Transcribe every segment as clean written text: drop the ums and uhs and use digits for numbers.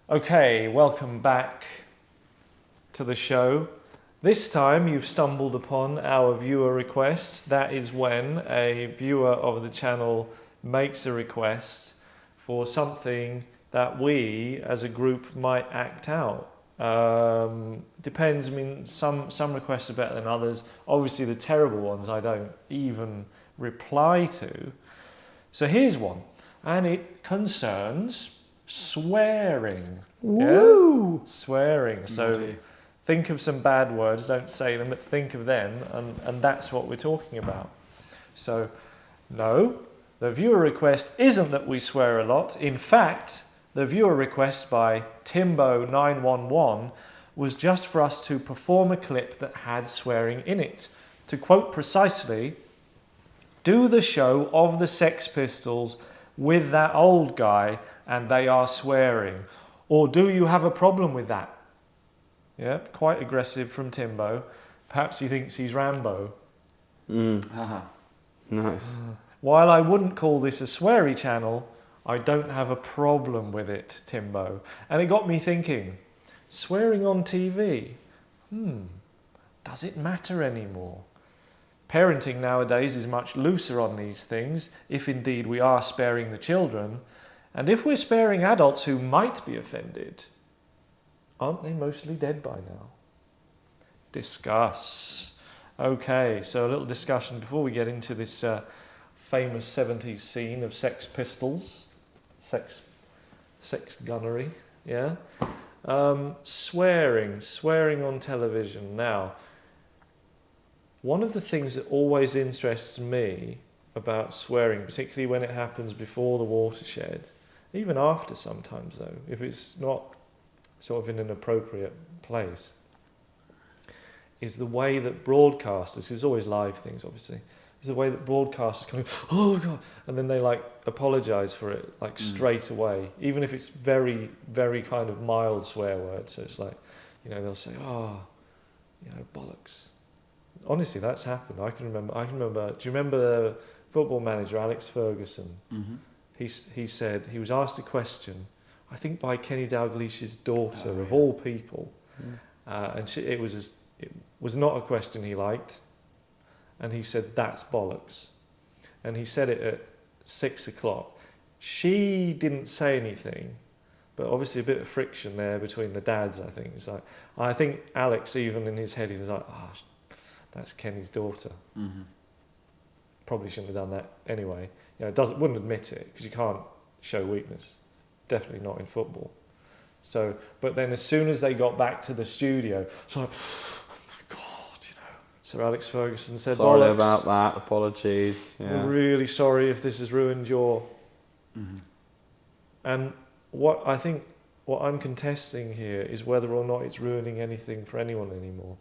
Okay, welcome back to the show. This time you've stumbled upon our viewer request. That is when a viewer of the channel makes a request for something that we as a group might act out. Depends. I mean, some requests are better than others. Obviously, the terrible ones I don't even reply to. So here's one, and it concerns swearing. Woo! Yeah? Swearing. So think of some bad words, don't say them, but think of them, and that's what we're talking about. So, no, the viewer request isn't that we swear a lot. In fact, the viewer request by Timbo911 was just for us to perform a clip that had swearing in it. To quote precisely, do the show of the Sex Pistols with that old guy and they are swearing. Or do you have a problem with that? Yeah, quite aggressive from Timbo. Perhaps he thinks he's Rambo. Nice. While I wouldn't call this a sweary channel, I don't have a problem with it, Timbo. And it got me thinking, swearing on TV, does it matter anymore? Parenting nowadays is much looser on these things, if indeed we are sparing the children. And if we're sparing adults who might be offended, aren't they mostly dead by now? Discuss. Okay, so a little discussion before we get into this famous 70s scene of Sex Pistols. Sex gunnery, yeah? Swearing on television. Now, one of the things that always interests me about swearing, particularly when it happens before the watershed, even after sometimes though, if it's not sort of in an appropriate place, is the way that broadcasters, there's always live things obviously, is the way that broadcasters kind of, oh God, and then they like apologise for it like straight away, even if it's very, very kind of mild swear words. So it's like, you know, they'll say, oh, you know, bollocks. Honestly, that's happened. I can remember. Do you remember the football manager, Alex Ferguson? Mm-hmm. He said, he was asked a question, I think by Kenny Dalglish's daughter, of all people. And it was not a question he liked. And he said, that's bollocks. And he said it at 6 o'clock. She didn't say anything, but obviously a bit of friction there between the dads, I think. It's like, I think Alex, even in his head, he was like, oh, that's Kenny's daughter. Mm-hmm. Probably shouldn't have done that anyway. You know, wouldn't admit it because you can't show weakness. Definitely not in football. So, but then as soon as they got back to the studio, it's like, oh my God, you know. Sir Alex Ferguson said, sorry bollocks. about that. Apologies. Yeah. We're really sorry if this has ruined your. Mm-hmm. And what I'm contesting here is whether or not it's ruining anything for anyone anymore.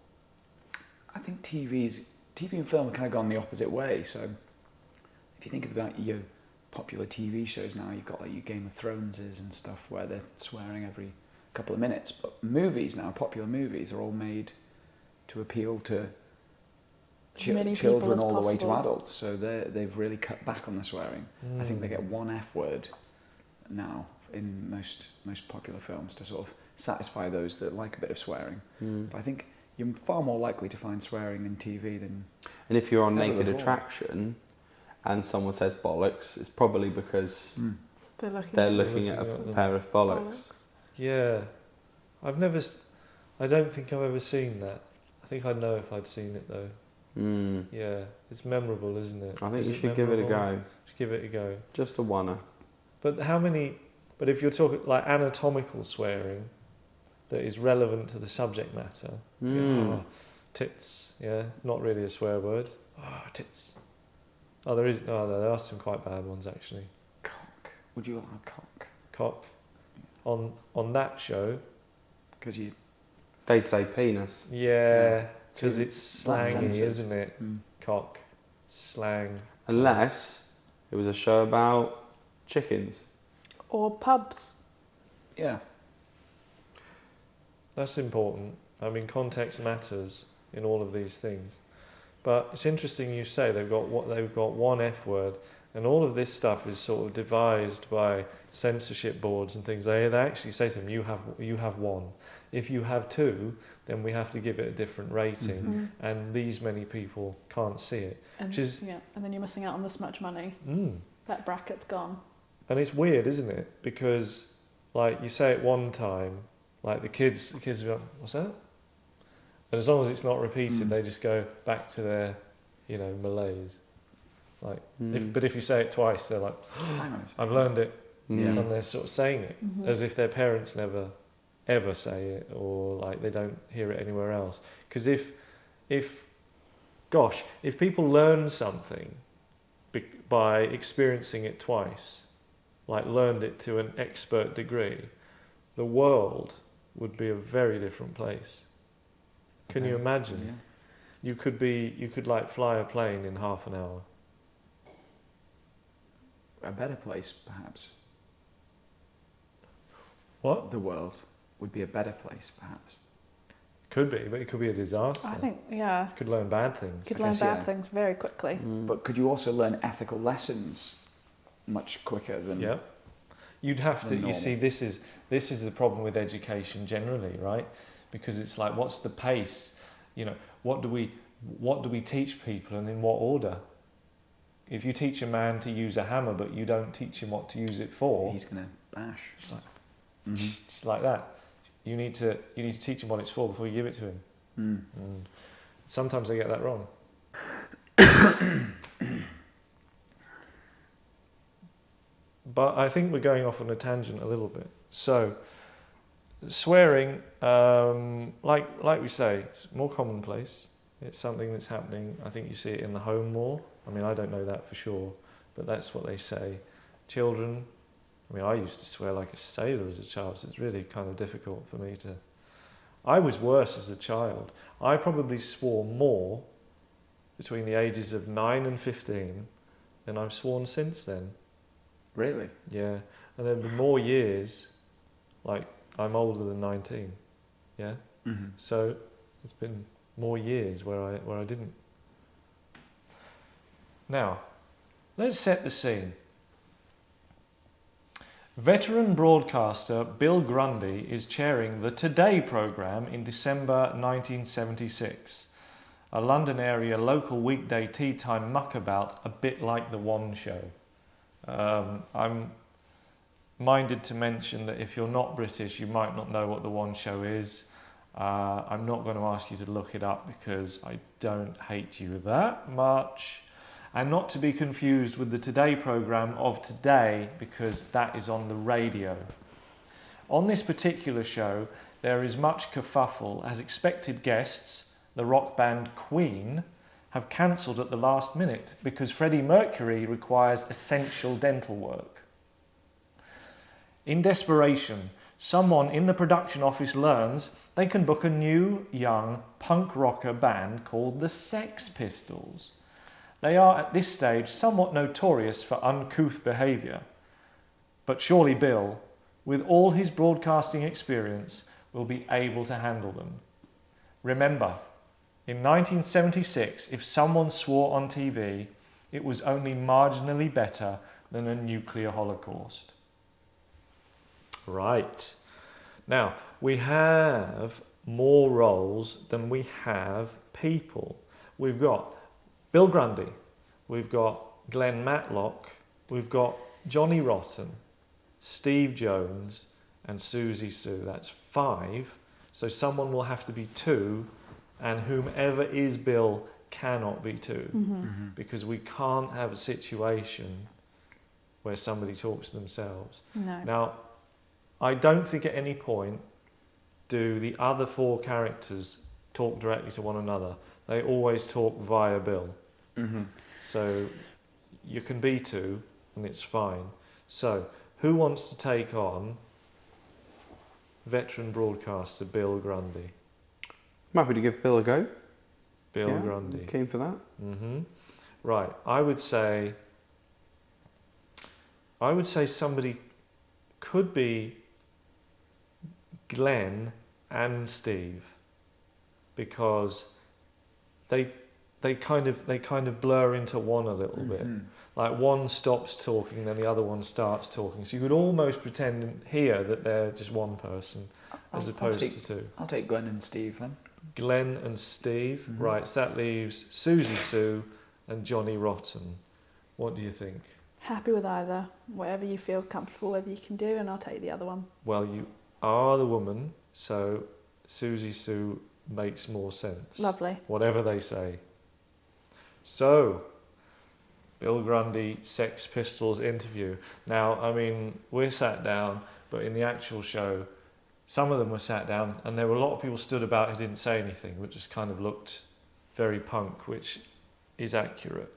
I think TV and film have kind of gone the opposite way. So if you think about your popular TV shows now, you've got like your Game of Throneses and stuff where they're swearing every couple of minutes. But movies now, popular movies, are all made to appeal to children all the way to adults. So they've really cut back on the swearing. I think they get one F word now in most popular films to sort of satisfy those that like a bit of swearing. But I think you're far more likely to find swearing in TV than. And if you're on Naked Attraction and someone says bollocks, it's probably because they're looking at a pair of bollocks. Yeah. I don't think I've ever seen that. I think I'd know if I'd seen it though. Yeah, it's memorable, isn't it? I think you should give it a go. Just give it a go. Just a oneer. But but if you're talking like anatomical swearing, that is relevant to the subject matter. Tits, yeah, not really a swear word. Tits. There are some quite bad ones actually. Cock. Would you allow cock? Cock. On that show. Because they'd say penis. Yeah, because it's slangy, isn't it? Cock. Slang. Unless it was a show about chickens. Or pubs. Yeah. That's important. I mean, context matters in all of these things. But it's interesting you say they've got one F word, And all of this stuff is sort of devised by censorship boards and things. They actually say to them, you have one. If you have two, then we have to give it a different rating. And these many people can't see it. And, and then you're missing out on this much money. That bracket's gone. And it's weird, isn't it? Because, like, you say it one time, like the kids will be like, what's that? And as long as it's not repeated, they just go back to their, malaise. Like, but if you say it twice, they're like, I've learned it. And they're sort of saying it as if their parents never ever say it, or like they don't hear it anywhere else. Because if people learn something by experiencing it twice, like learned it to an expert degree, the world would be a very different place. Can you imagine? Yeah. You could like fly a plane in half an hour. A better place, perhaps. What? The world would be a better place, perhaps. Could be, but it could be a disaster. I think, yeah. Could learn bad things. Could learn bad things very quickly. But could you also learn ethical lessons much quicker than? Yeah. You'd have to. You see, this is the problem with education generally, right? Because it's like, what's the pace? What do we teach people, and in what order? If you teach a man to use a hammer, but you don't teach him what to use it for, he's gonna bash. It's like that. You need to teach him what it's for before you give it to him. Sometimes I get that wrong. But I think we're going off on a tangent a little bit. So, swearing, like we say, it's more commonplace. It's something that's happening. I think you see it in the home more. I mean, I don't know that for sure, but that's what they say. Children, I mean, I used to swear like a sailor as a child, so it's really kind of difficult for me to... I was worse as a child. I probably swore more between the ages of 9 and 15 than I've sworn since then. Really? Yeah. And there have been more years, like I'm older than 19. Yeah? So it's been more years where I didn't. Now, let's set the scene. Veteran broadcaster Bill Grundy is chairing the Today programme in December 1976, a London area local weekday tea time muckabout, a bit like The One Show. I'm minded to mention that if you're not British, you might not know what The One Show is. I'm not going to ask you to look it up because I don't hate you that much. And not to be confused with the Today programme of today, because that is on the radio. On this particular show, there is much kerfuffle as expected guests, the rock band Queen, have cancelled at the last minute because Freddie Mercury requires essential dental work. In desperation, someone in the production office learns they can book a new, young, punk rocker band called the Sex Pistols. They are, at this stage, somewhat notorious for uncouth behaviour. But surely Bill, with all his broadcasting experience, will be able to handle them. Remember, in 1976, if someone swore on TV, it was only marginally better than a nuclear holocaust. Right. Now, we have more roles than we have people. We've got Bill Grundy, we've got Glenn Matlock, we've got Johnny Rotten, Steve Jones, and Siouxsie Sioux. That's 5. So someone will have to be 2, and whomever is Bill cannot be 2, because we can't have a situation where somebody talks to themselves. No. Now, I don't think at any point do the other 4 characters talk directly to one another. They always talk via Bill. So you can be 2 and it's fine. So who wants to take on veteran broadcaster Bill Grundy? I'm happy to give Bill a go. Bill Grundy. Keen for that. Right. I would say somebody could be Glenn and Steve, because they they kind of blur into one a little bit. Like one stops talking, then the other one starts talking. So you could almost pretend here that they're just one person, as opposed to two. I'll take Glenn and Steve then. Glenn and Steve, right? So that leaves Siouxie Sioux and Johnny Rotten. What do you think? Happy with either. Whatever you feel comfortable with, you can do, and I'll take the other one. Well, you are the woman, so Siouxie Sioux makes more sense. Lovely. Whatever they say. So, Bill Grundy, Sex Pistols interview. Now, I mean, we're sat down, but in the actual show, some of them were sat down, and there were a lot of people stood about who didn't say anything, which just kind of looked very punk, which is accurate.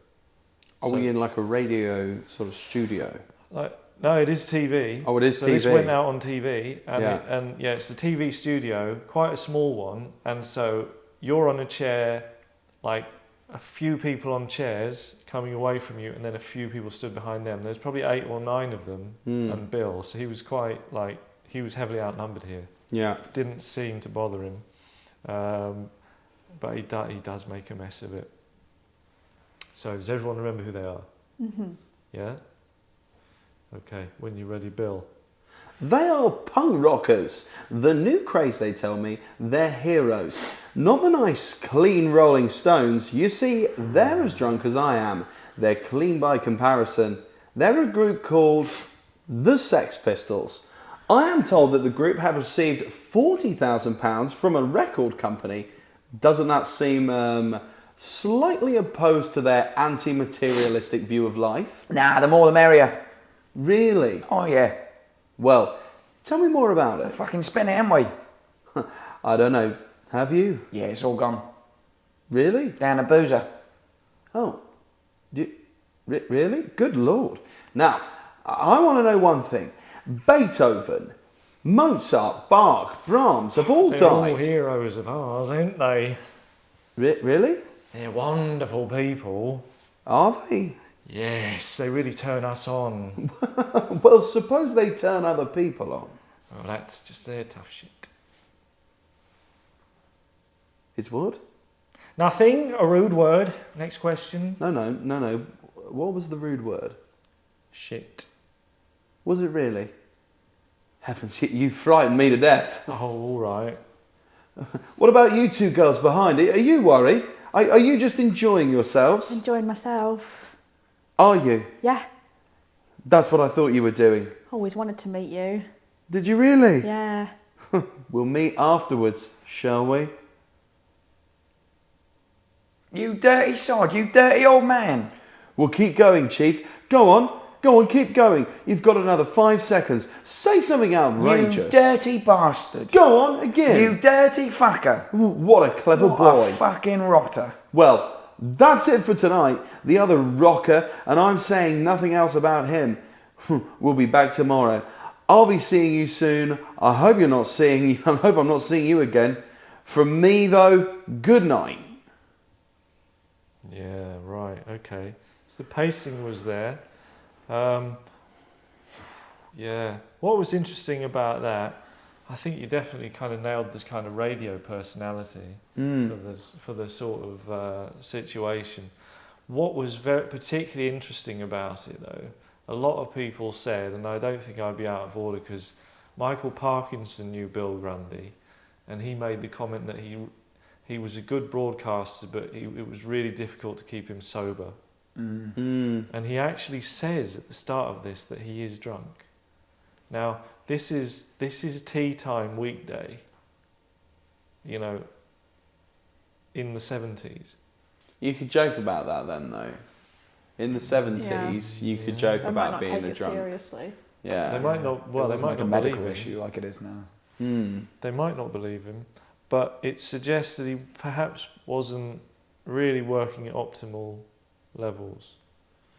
Are we in like a radio sort of studio? No, it is TV. Oh, it is so TV. This went out on TV, and Yeah. it's the TV studio, quite a small one, and so you're on a chair, like a few people on chairs coming away from you, and then a few people stood behind them. There's probably 8 or 9 of them, and Bill, so he was he was heavily outnumbered here. Yeah. Didn't seem to bother him, but he does make a mess of it. So does everyone remember who they are? Mm-hmm. Yeah? Okay, when you're ready, Bill. They are punk rockers. The new craze, they tell me, they're heroes. Not the nice, clean Rolling Stones. You see, they're as drunk as I am. They're clean by comparison. They're a group called the Sex Pistols. I am told that the group have received £40,000 from a record company. Doesn't that seem slightly opposed to their anti-materialistic view of life? Nah, the more the merrier. Really? Oh yeah. Well, tell me more about it. Fucking spin it, haven't we? I don't know. Have you? Yeah, it's all gone. Really? Down a boozer. Oh. Really? Good Lord. Now, I want to know one thing. Beethoven, Mozart, Bach, Brahms have all They're died. all heroes of ours, aren't they? Really? They're wonderful people. Are they? Yes, they really turn us on. Well, suppose they turn other people on. Well, that's just their tough shit. It's what? Nothing, a rude word. Next question. No. What was the rude word? Shit. Was it really? Heavens, you frightened me to death. Oh, all right. What about you two girls behind? Are you worried? Are you just enjoying yourselves? Enjoying myself. Are you? Yeah. That's what I thought you were doing. Always wanted to meet you. Did you really? Yeah. We'll meet afterwards, shall we? You dirty sod, you dirty old man. We'll keep going, Chief. Go on, keep going. You've got another 5 seconds. Say something outrageous. You dirty bastard. Go on, again. You dirty fucker. What a clever What boy. a fucking rotter. Well, that's it for tonight. The other rocker, and I'm saying nothing else about him. We'll be back tomorrow. I'll be seeing you soon. I hope I'm not seeing you again. From me, though, good night. Yeah, right, okay. So the pacing was there. Yeah. What was interesting about that, I think you definitely kind of nailed this kind of radio personality for the sort of situation. What was particularly interesting about it, though, a lot of people said, and I don't think I'd be out of order, because Michael Parkinson knew Bill Grundy, and he made the comment that he was a good broadcaster, but it was really difficult to keep him sober. And he actually says at the start of this that he is drunk. Now, this is tea time weekday, you know, in the 70s. You could joke about that then, though. In the 70s, you could joke They about might not being take a it drunk. seriously. Yeah. They might not. Well, they might like a not medical believe him. issue like it is now. They might not believe him, but it suggests that he perhaps wasn't really working at optimal levels.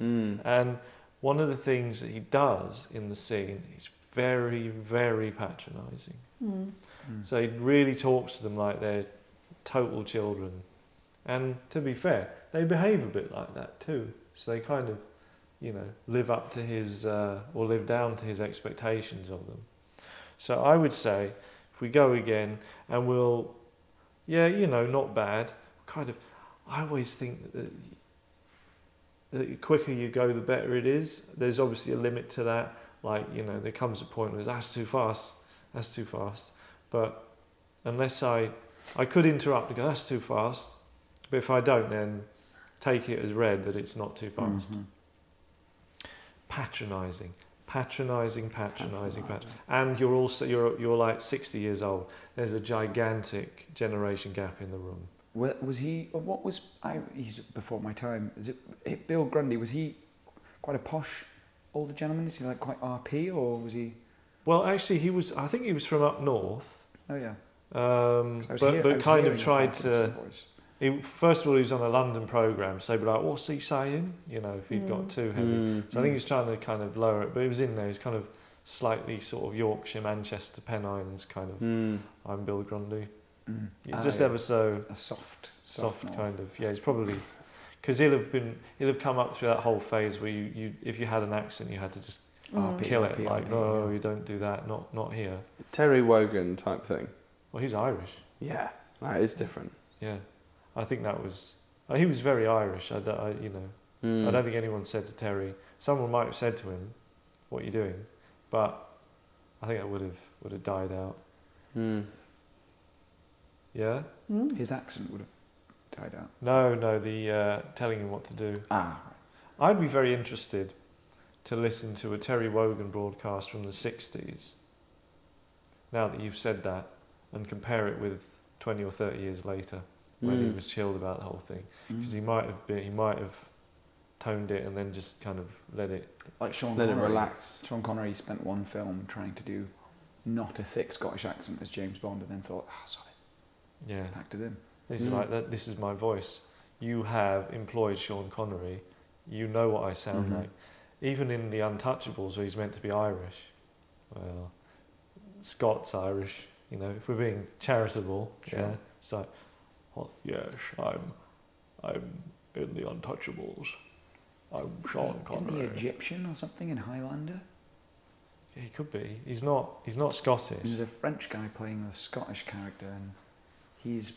And one of the things that he does in the scene is very, very patronising. So he really talks to them like they're total children. And to be fair, they behave a bit like that too. So they kind of, you know, live up to his, or live down to his expectations of them. So I would say, if we go again, and we'll, yeah, you know, not bad, kind of, I always think that the quicker you go, the better it is. There's obviously a limit to that. Like, you know, there comes a point where that's too fast. But unless I could interrupt and go, that's too fast. But if I don't, then take it as read that it's not too fast. Mm-hmm. Patronising. And you're also you're like 60 years old. There's a gigantic generation gap in the room. Was he? What was? He's before my time. Is it Bill Grundy? Was he quite a posh older gentleman? Is he like quite RP, or was he? Well, actually, he was. I think he was from up north. Oh yeah. But kind of tried to. First of all, he was on a London programme, so he'd be like, what's he saying? You know, if he'd got too heavy. So I think he was trying to kind of lower it, but he was in there. He was kind of slightly sort of Yorkshire, Manchester, Pennines kind of. I'm Bill Grundy. Just ever so a soft kind of. Yeah, he's probably because he'll have come up through that whole phase where you if you had an accent, you had to just kill it. Like, no, you don't do that. Not here. Terry Wogan type thing. Well, he's Irish. Yeah, that is different. Yeah. I think that was. He was very Irish. I don't think anyone said to Terry. Someone might have said to him, "What are you doing?" But I think that would have died out. Yeah. His accent would have died out. No. The telling him what to do. I'd be very interested to listen to a Terry Wogan broadcast from the 60s. Now that you've said that, and compare it with 20 or 30 years later. When he was chilled about the whole thing, because he might have toned it and then just kind of let it relax. Sean Connery spent one film trying to do not a thick Scottish accent as James Bond, and then thought, sorry, acted in. This is like that. This is my voice. You have employed Sean Connery. You know what I sound like. Even in The Untouchables, where he's meant to be Irish, well, Scots Irish. You know, if we're being charitable, it's like. Yes, I'm in The Untouchables. I'm Sean Connery. Isn't he Egyptian or something in Highlander? Yeah, he could be. He's not Scottish. There's a French guy playing a Scottish character, and he's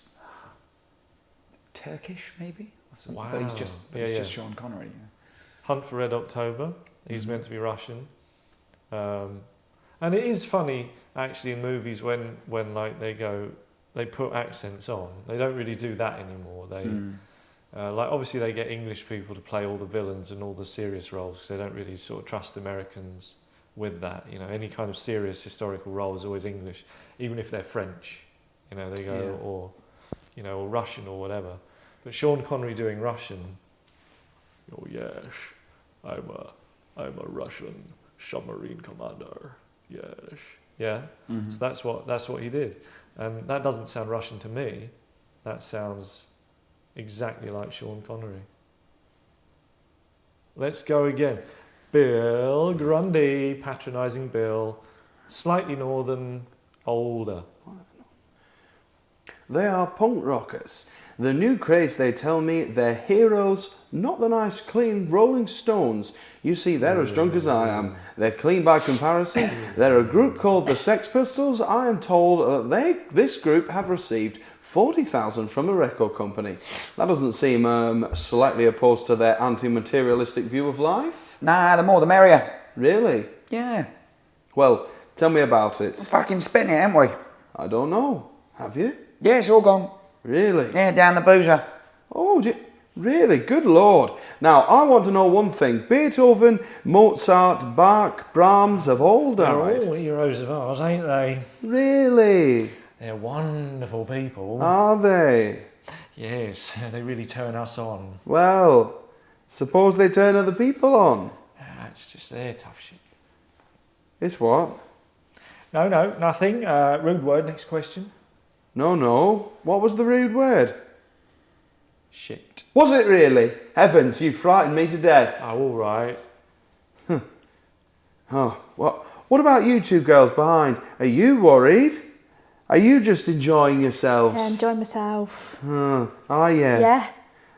Turkish, maybe. Wow. But he's just Sean Connery. Yeah. Hunt for Red October. He's meant to be Russian. And it is funny actually in movies when like they put accents on. They don't really do that anymore. They like obviously they get English people to play all the villains and all the serious roles because they don't really sort of trust Americans with that. You know, any kind of serious historical role is always English, even if they're French. You know, they go or Russian or whatever. But Sean Connery doing Russian. Oh yes, I'm a Russian submarine commander. Yes, yeah. So that's what he did. And that doesn't sound Russian to me. That sounds exactly like Sean Connery. Let's go again. Bill Grundy, patronising Bill. Slightly northern, older. They are punk rockers. The new craze, they tell me, they're heroes, not the nice, clean Rolling Stones. You see, they're as drunk as I am. They're clean by comparison. They're a group called the Sex Pistols. I am told that this group have received $40,000 from a record company. That doesn't seem slightly opposed to their anti-materialistic view of life. Nah, the more the merrier. Really? Yeah. Well, tell me about it. We're fucking spent it, haven't we? I don't know. Have you? Yeah, it's all gone. Really? Yeah, down the boozer. Oh, really? Good Lord. Now, I want to know one thing. Beethoven, Mozart, Bach, Brahms have all died. They're all heroes of ours, ain't they? Really? They're wonderful people. Are they? Yes, they really turn us on. Well, suppose they turn other people on. That's just their tough shit. It's what? No, nothing. Rude word, next question. No. What was the rude word? Shit. Was it really? Heavens, you frightened me to death. Oh, all right. Oh, what about you two girls behind? Are you worried? Are you just enjoying yourselves? Yeah, enjoying myself. Are you? Yeah.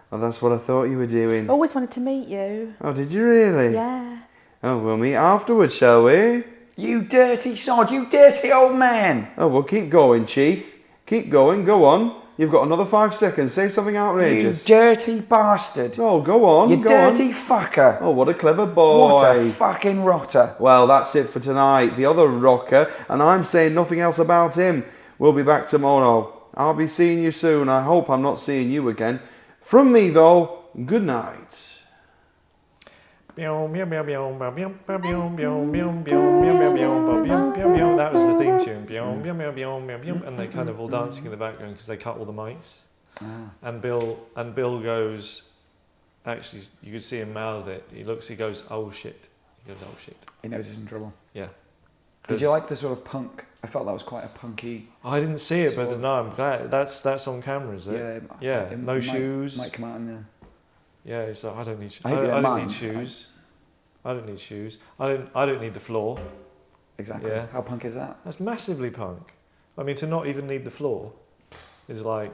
Well, that's what I thought you were doing. Always wanted to meet you. Oh, did you really? Yeah. Oh, we'll meet afterwards, shall we? You dirty sod, you dirty old man. Oh, well, keep going, Chief. Keep going, go on. You've got another 5 seconds. Say something You outrageous. dirty bastard. Oh, go on. You go dirty on. fucker. Oh, what a clever boy. What a fucking rotter. Well, that's it for tonight. The other rocker, and I'm saying nothing else about him. We'll be back tomorrow. I'll be seeing you soon. I hope I'm not seeing you again. From me, though, good night. That was the theme tune. And they're kind of all dancing in the background because they cut all the mics. And Bill goes, actually, you could see him mouth it. He goes, oh shit. He goes, oh shit. He knows he's in trouble. Yeah. Did you like the sort of punk? I felt that was quite a punky. I didn't see it, but no, I'm glad. That's on camera, is it? Yeah. No shoes. Might come out in the. Yeah, it's like, I don't need. I hope you I don't don't mind. need shoes. I don't need shoes. I don't need the floor. Exactly. Yeah. How punk is that? That's massively punk. I mean, to not even need the floor is like,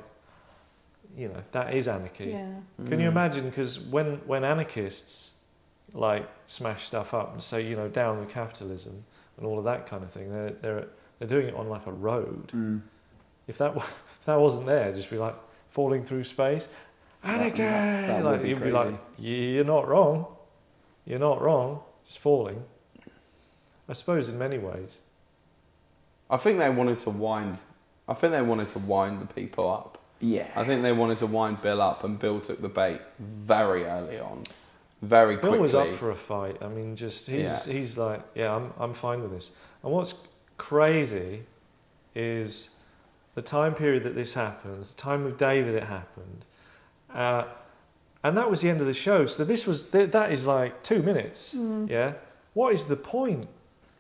that is anarchy. Yeah. Can you imagine? Because when anarchists like smash stuff up and say, down with capitalism and all of that kind of thing, they're doing it on like a road. If that wasn't there, just be like falling through space, anarchy. That would be you'd be crazy. like, you're not wrong. You're not wrong. Just falling. I suppose in many ways. I think they wanted to wind the people up. Yeah. I think they wanted to wind Bill up, and Bill took the bait very early on, very quickly. Bill was up for a fight. I mean, he's like, I'm fine with this. And what's crazy is the time period that this happens, the time of day that it happened, and that was the end of the show. So that is like 2 minutes. Yeah. What is the point?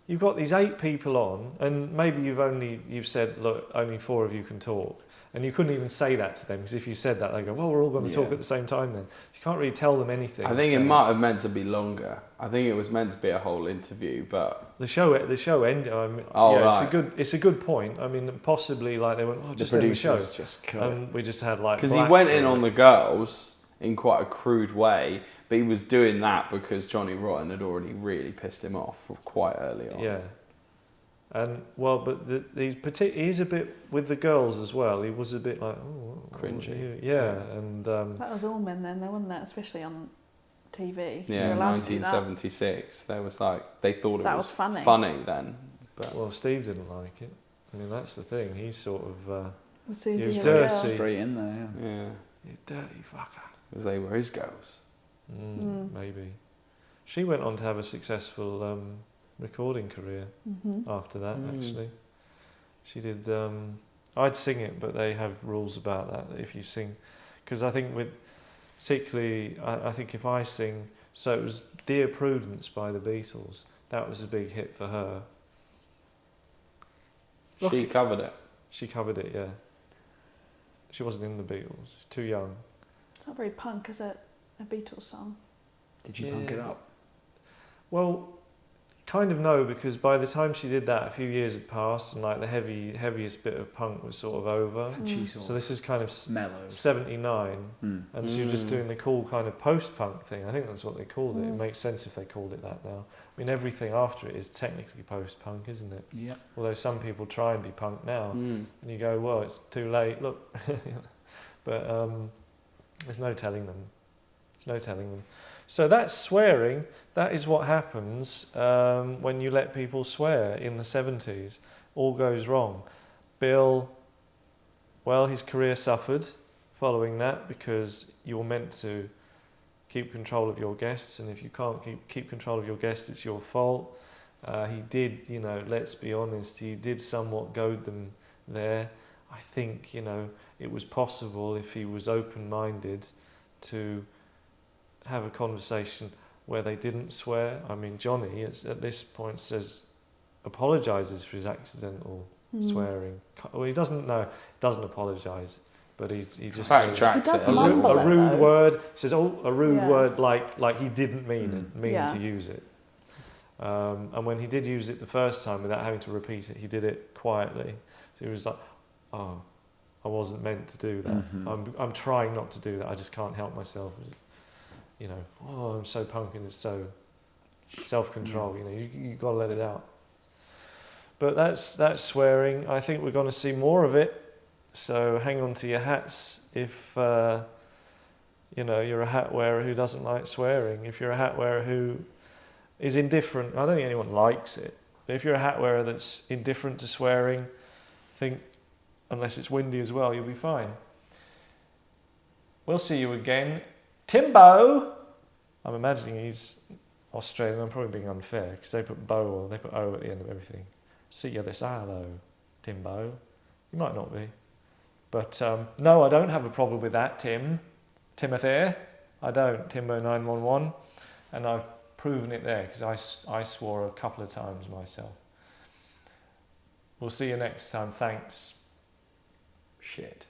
You've got these 8 people on, and maybe you've said, look, only 4 of you can talk. And you couldn't even say that to them, because if you said that, they go, well, we're all going to talk at the same time then. You can't really tell them anything. I think it might have meant to be longer. I think it was meant to be a whole interview, but... The show ended. Right. It's a good point. I mean, possibly like they went, just end the show. Just cut it. We just had like... Because he went in on the girls in quite a crude way, but he was doing that because Johnny Rotten had already really pissed him off quite early on. Yeah. And but he's a bit with the girls as well. He was a bit like cringy. Yeah, and That was all men then, though, wasn't it? Especially on TV. Yeah, You're allowed to do that. 1976. There was they thought That it was funny. funny then. But well, Steve didn't like it. I mean, that's the thing. He's sort of Was Susie He was and the dirty. girl. Straight in there, yeah. yeah, you dirty fucker. because they were his girls. Maybe. She went on to have a successful recording career after that. Actually, she did. I'd sing it, but they have rules about that if you sing, because I think particularly, I think if I sing, so it was Dear Prudence by the Beatles. That was a big hit for her. She covered it. She covered it, yeah. She wasn't in the Beatles. She's too young. It's not very punk, is it? A Beatles song. Did you punk it up? Well, kind of no, because by the time she did that, a few years had passed, and like the heaviest bit of punk was sort of over. So this is kind of mellow. 79, and she was just doing the cool kind of post-punk thing. I think that's what they called it. It makes sense if they called it that now. I mean, everything after it is technically post-punk, isn't it? Yeah. Although some people try and be punk now, and you go, well, it's too late. Look, but there's no telling them. There's no telling them. So that's swearing. That is what happens when you let people swear in the 70s. All goes wrong. Bill, well, his career suffered following that because you're meant to keep control of your guests, and if you can't keep control of your guests, it's your fault. He did, let's be honest, he did somewhat goad them there. I think, it was possible if he was open-minded to have a conversation where they didn't swear. I mean, Johnny at this point apologises for his accidental swearing. Well, he doesn't apologise, but he just Backtracks He does it a mumble little. a it, rude though. word. Says a rude Yeah. word like he didn't mean Yeah. to use it. And when he did use it the first time without having to repeat it, he did it quietly. So he was like, "Oh, I wasn't meant to do that. I'm trying not to do that. I just can't help myself." I'm so punk and it's so self-control. You got to let it out. But that's swearing. I think we're going to see more of it So hang on to your hats if you're a hat wearer who doesn't like swearing. If you're a hat wearer who is indifferent, I don't think anyone likes it, but if you're a hat wearer that's indifferent to swearing, think unless it's windy as well, you'll be fine. We'll see you again. Timbo! I'm imagining he's Australian. I'm probably being unfair because they put bo or they put o at the end of everything. See you this hello, Timbo. You might not be. But no, I don't have a problem with that, Timothy. I don't, Timbo911. And I've proven it there because I swore a couple of times myself. We'll see you next time. Thanks. Shit.